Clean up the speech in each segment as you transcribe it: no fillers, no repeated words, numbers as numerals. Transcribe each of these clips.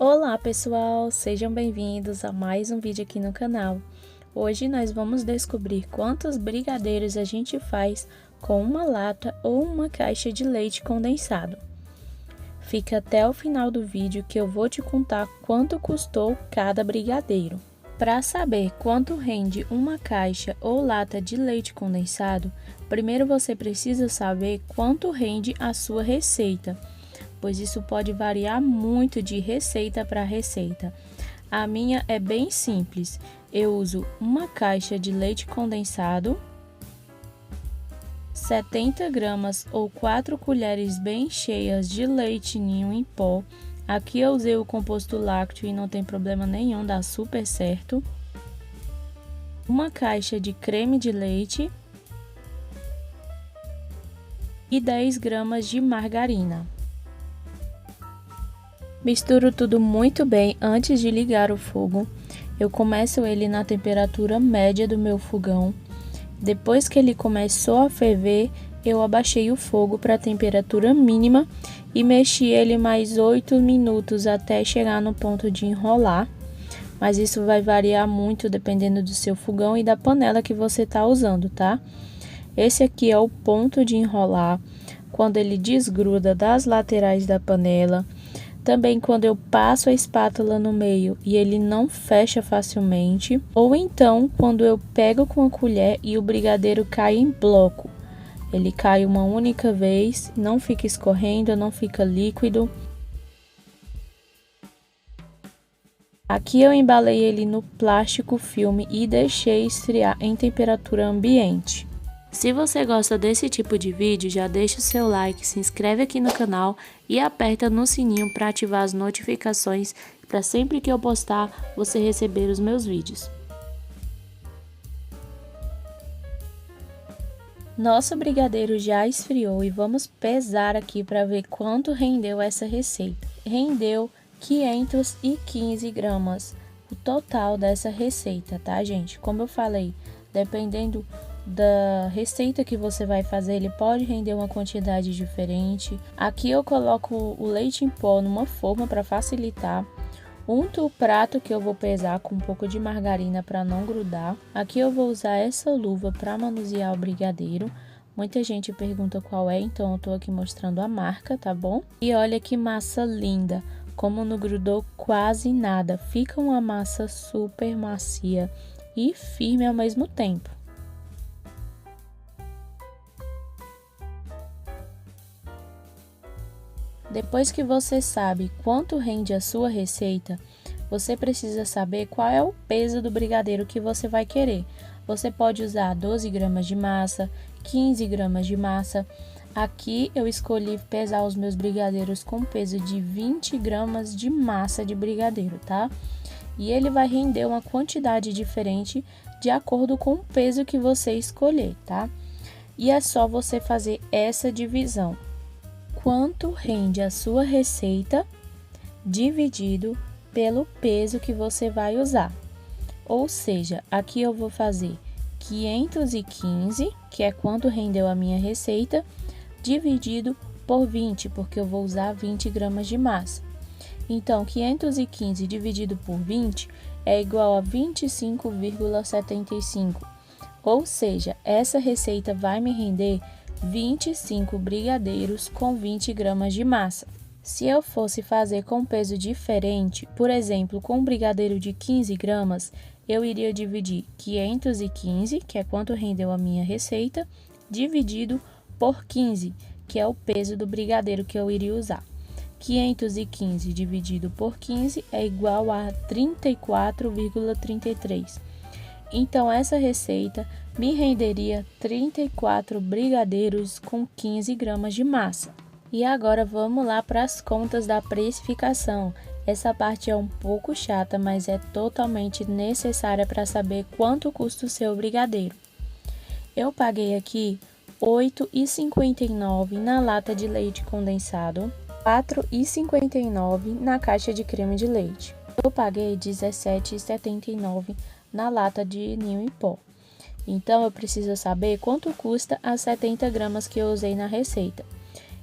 Olá pessoal, sejam bem-vindos a mais um vídeo aqui no canal. Hoje nós vamos descobrir quantos brigadeiros a gente faz com uma lata ou uma caixa de leite condensado. Fica até o final do vídeo que eu vou te contar quanto custou cada brigadeiro. Para saber quanto rende uma caixa ou lata de leite condensado, primeiro você precisa saber quanto rende a sua receita, pois isso pode variar muito de receita para receita. A minha é bem simples, eu uso uma caixa de leite condensado, 70 gramas ou 4 colheres bem cheias de leite ninho em pó. Aqui eu usei o composto lácteo e não tem problema nenhum, dá super certo. Uma caixa de creme de leite e 10 gramas de margarina. Misturo tudo muito bem antes de ligar o fogo. Eu começo ele na temperatura média do meu fogão. Depois que ele começou a ferver, eu abaixei o fogo para a temperatura mínima e mexi ele mais 8 minutos até chegar no ponto de enrolar. Mas isso vai variar muito dependendo do seu fogão e da panela que você está usando, tá? Esse aqui é o ponto de enrolar, quando ele desgruda das laterais da panela. Também quando eu passo a espátula no meio e ele não fecha facilmente, ou então quando eu pego com a colher e o brigadeiro cai em bloco. Ele cai uma única vez, não fica escorrendo, não fica líquido. Aqui eu embalei ele no plástico filme e deixei esfriar em temperatura ambiente. Se você gosta desse tipo de vídeo, já deixa o seu like, se inscreve aqui no canal e aperta no sininho para ativar as notificações, para sempre que eu postar, você receber os meus vídeos. Nosso brigadeiro já esfriou e vamos pesar aqui para ver quanto rendeu essa receita. Rendeu 515 gramas, o total dessa receita, tá, gente? Como eu falei, dependendo da receita que você vai fazer, ele pode render uma quantidade diferente. Aqui eu coloco o leite em pó numa forma para facilitar. Unto o prato que eu vou pesar com um pouco de margarina para não grudar. Aqui eu vou usar essa luva para manusear o brigadeiro. Muita gente pergunta qual é, então eu tô aqui mostrando a marca, tá bom? E olha que massa linda, como não grudou quase nada. Fica uma massa super macia e firme ao mesmo tempo. Depois que você sabe quanto rende a sua receita, você precisa saber qual é o peso do brigadeiro que você vai querer. Você pode usar 12 gramas de massa, 15 gramas de massa. Aqui eu escolhi pesar os meus brigadeiros com peso de 20 gramas de massa de brigadeiro, tá? E ele vai render uma quantidade diferente de acordo com o peso que você escolher, tá? E é só você fazer essa divisão. Quanto rende a sua receita dividido pelo peso que você vai usar. Ou seja, aqui eu vou fazer 515, que é quanto rendeu a minha receita, dividido por 20, porque eu vou usar 20 gramas de massa. Então, 515 dividido por 20 é igual a 25,75. Ou seja, essa receita vai me render 25 brigadeiros com 20 gramas de massa. Se eu fosse fazer com peso diferente, por exemplo, com um brigadeiro de 15 gramas, eu iria dividir 515, que é quanto rendeu a minha receita, dividido por 15, que é o peso do brigadeiro que eu iria usar. 515 dividido por 15 é igual a 34,33. Então, essa receita me renderia 34 brigadeiros com 15 gramas de massa. E agora vamos lá para as contas da precificação. Essa parte é um pouco chata, mas é totalmente necessária para saber quanto custa o seu brigadeiro. Eu paguei aqui R$ 8,59 na lata de leite condensado, R$ 4,59 na caixa de creme de leite. Eu paguei R$ 17,79 na lata de ninho em pó. Então, eu preciso saber quanto custa as 70 gramas que eu usei na receita.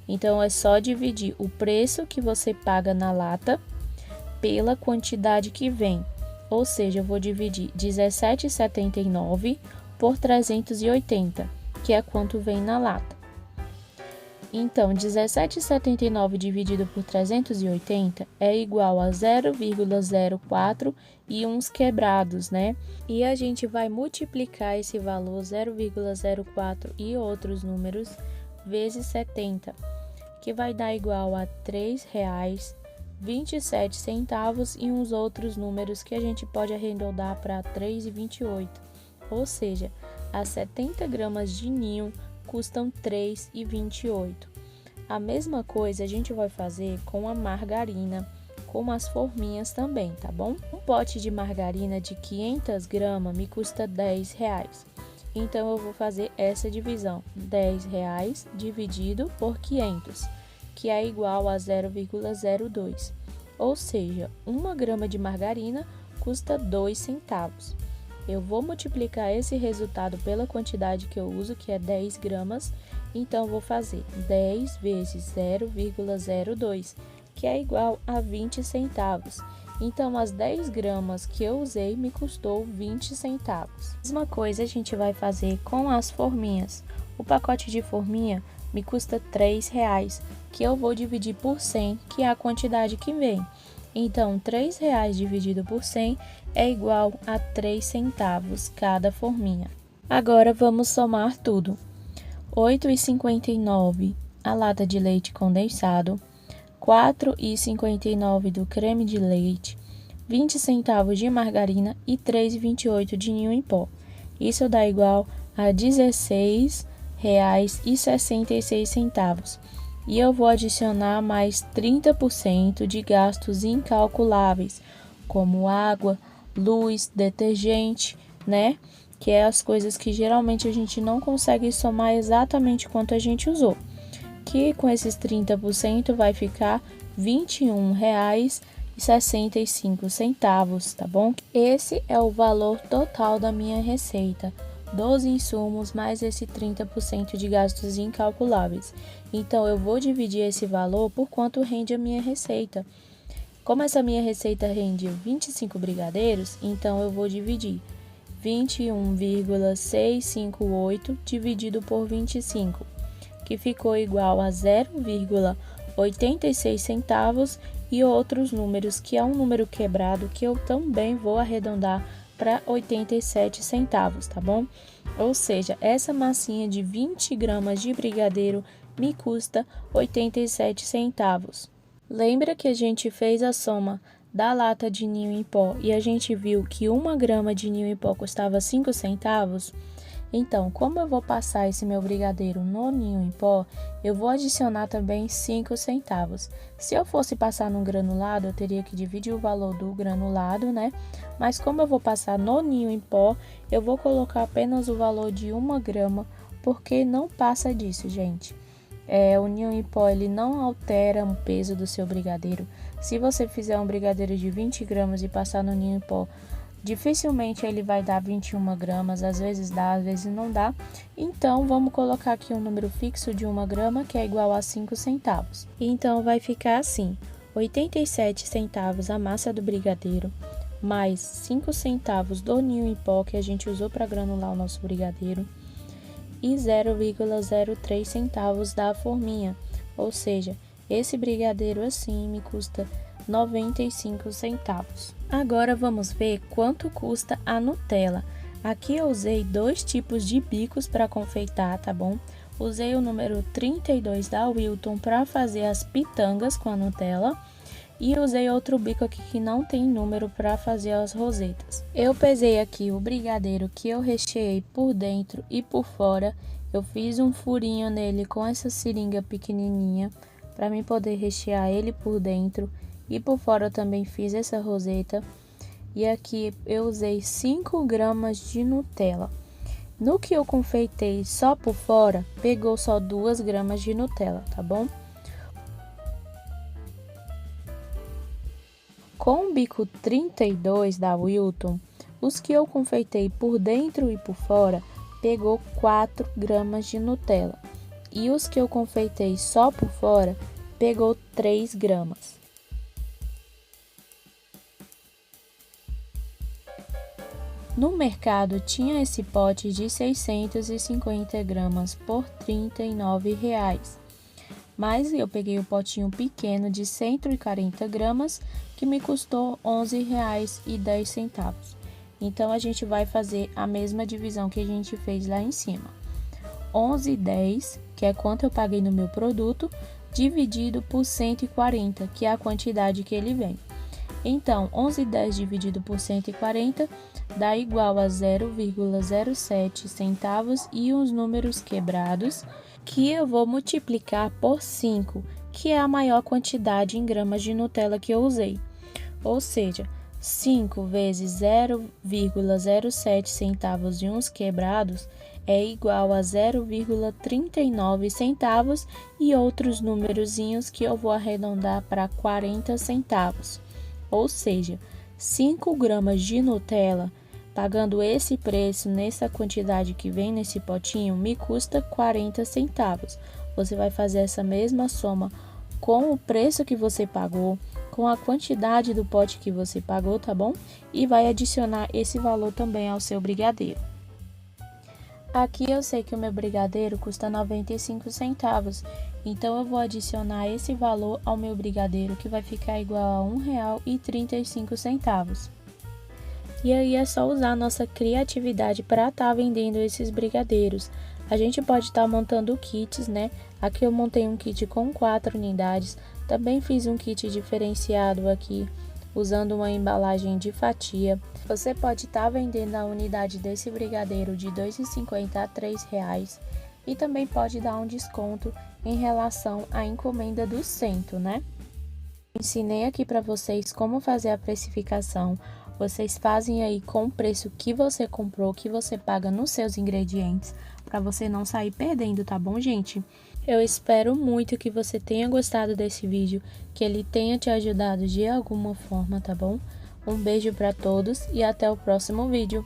Então, é só dividir o preço que você paga na lata pela quantidade que vem. Ou seja, eu vou dividir 17,79 por 380, que é quanto vem na lata. Então, 17,79 dividido por 380 é igual a 0,04 e uns quebrados, né? E a gente vai multiplicar esse valor 0,04 e outros números vezes 70, que vai dar igual a R$ 3,27 e uns outros números que a gente pode arredondar para 3,28. Ou seja, as 70 gramas de ninho custam R$ 3,28. A mesma coisa a gente vai fazer com a margarina, com as forminhas também, tá bom? Um pote de margarina de 500 gramas me custa R$10. Então, eu vou fazer essa divisão, R$10 dividido por 500, que é igual a 0,02. Ou seja, 1 grama de margarina custa 2 centavos. Eu vou multiplicar esse resultado pela quantidade que eu uso, que é 10 gramas. Então, vou fazer 10 vezes 0,02, que é igual a 20 centavos. Então, as 10 gramas que eu usei me custou 20 centavos. Mesma coisa a gente vai fazer com as forminhas. O pacote de forminha me custa R$3, que eu vou dividir por 100, que é a quantidade que vem. Então, R$3 dividido por 100 é igual a 3 centavos cada forminha. Agora, vamos somar tudo. R$ 8,59 a lata de leite condensado, R$ 4,59 do creme de leite, 20 centavos de margarina e R$ 3,28 de ninho em pó. Isso dá igual a R$ 16,66. E eu vou adicionar mais 30% de gastos incalculáveis, como água, luz, detergente, né? Que é as coisas que geralmente a gente não consegue somar exatamente quanto a gente usou. Que com esses 30% vai ficar R$ 21,65, tá bom? Esse é o valor total da minha receita, dos insumos mais esse 30% de gastos incalculáveis. Então, eu vou dividir esse valor por quanto rende a minha receita. Como essa minha receita rende 25 brigadeiros, então eu vou dividir 21,658 dividido por 25, que ficou igual a 0,86 centavos e outros números, que é um número quebrado que eu também vou arredondar para 87 centavos, tá bom? Ou seja, essa massinha de 20 gramas de brigadeiro me custa 87 centavos. Lembra que a gente fez a soma da lata de ninho em pó e a gente viu que 1 grama de ninho em pó custava 5 centavos? Então, como eu vou passar esse meu brigadeiro no ninho em pó, eu vou adicionar também 5 centavos. Se eu fosse passar no granulado, eu teria que dividir o valor do granulado, né? Mas como eu vou passar no ninho em pó, eu vou colocar apenas o valor de 1 grama, porque não passa disso, gente. O ninho em pó, ele não altera o peso do seu brigadeiro. Se você fizer um brigadeiro de 20 gramas e passar no ninho em pó, dificilmente ele vai dar 21 gramas, às vezes dá, às vezes não dá. Então, vamos colocar aqui um número fixo de 1 grama, que é igual a 5 centavos. Então, vai ficar assim, 87 centavos a massa do brigadeiro, mais 5 centavos do ninho em pó, que a gente usou para granular o nosso brigadeiro, e 0,03 centavos da forminha. Ou seja, esse brigadeiro assim me custa 95 centavos. Agora vamos ver quanto custa a Nutella. Aqui eu usei 2 tipos de bicos para confeitar, tá bom? Usei o número 32 da Wilton para fazer as pitangas com a Nutella. E usei outro bico aqui que não tem número para fazer as rosetas. Eu pesei aqui o brigadeiro que eu recheei por dentro e por fora. Eu fiz um furinho nele com essa seringa pequenininha para mim poder rechear ele por dentro. E por fora eu também fiz essa roseta. E aqui eu usei 5 gramas de Nutella. No que eu confeitei só por fora, pegou só 2 gramas de Nutella, tá bom? Com o bico 32 da Wilton, os que eu confeitei por dentro e por fora, pegou 4 gramas de Nutella. E os que eu confeitei só por fora, pegou 3 gramas. No mercado tinha esse pote de 650 gramas por R$ 39,00. Mas eu peguei o potinho pequeno de 140 gramas, que me custou R$ 11,10. Então, a gente vai fazer a mesma divisão que a gente fez lá em cima. 11,10, que é quanto eu paguei no meu produto, dividido por 140, que é a quantidade que ele vem. Então, 11,10 dividido por 140 dá igual a 0,07 centavos e os números quebrados, que eu vou multiplicar por 5, que é a maior quantidade em gramas de Nutella que eu usei. Ou seja, 5 vezes 0,07 centavos e uns quebrados é igual a 0,39 centavos e outros númerozinhos que eu vou arredondar para 40 centavos. Ou seja, 5 gramas de Nutella, pagando esse preço nessa quantidade que vem nesse potinho, me custa 40 centavos. Você vai fazer essa mesma soma com o preço que você pagou, com a quantidade do pote que você pagou, tá bom? E vai adicionar esse valor também ao seu brigadeiro. Aqui eu sei que o meu brigadeiro custa 95 centavos, então eu vou adicionar esse valor ao meu brigadeiro, que vai ficar igual a R$ 1,35. E aí é só usar a nossa criatividade para estar vendendo esses brigadeiros. A gente pode estar montando kits, né? Aqui eu montei um kit com 4 unidades, também fiz um kit diferenciado aqui, usando uma embalagem de fatia. Você pode estar vendendo a unidade desse brigadeiro de R$ 2,50 a R$ 3,00 e também pode dar um desconto em relação à encomenda do cento, né? Ensinei aqui para vocês como fazer a precificação. Vocês fazem aí com o preço que você comprou, que você paga nos seus ingredientes, para você não sair perdendo, tá bom, gente? Eu espero muito que você tenha gostado desse vídeo, que ele tenha te ajudado de alguma forma, tá bom? Um beijo para todos e até o próximo vídeo.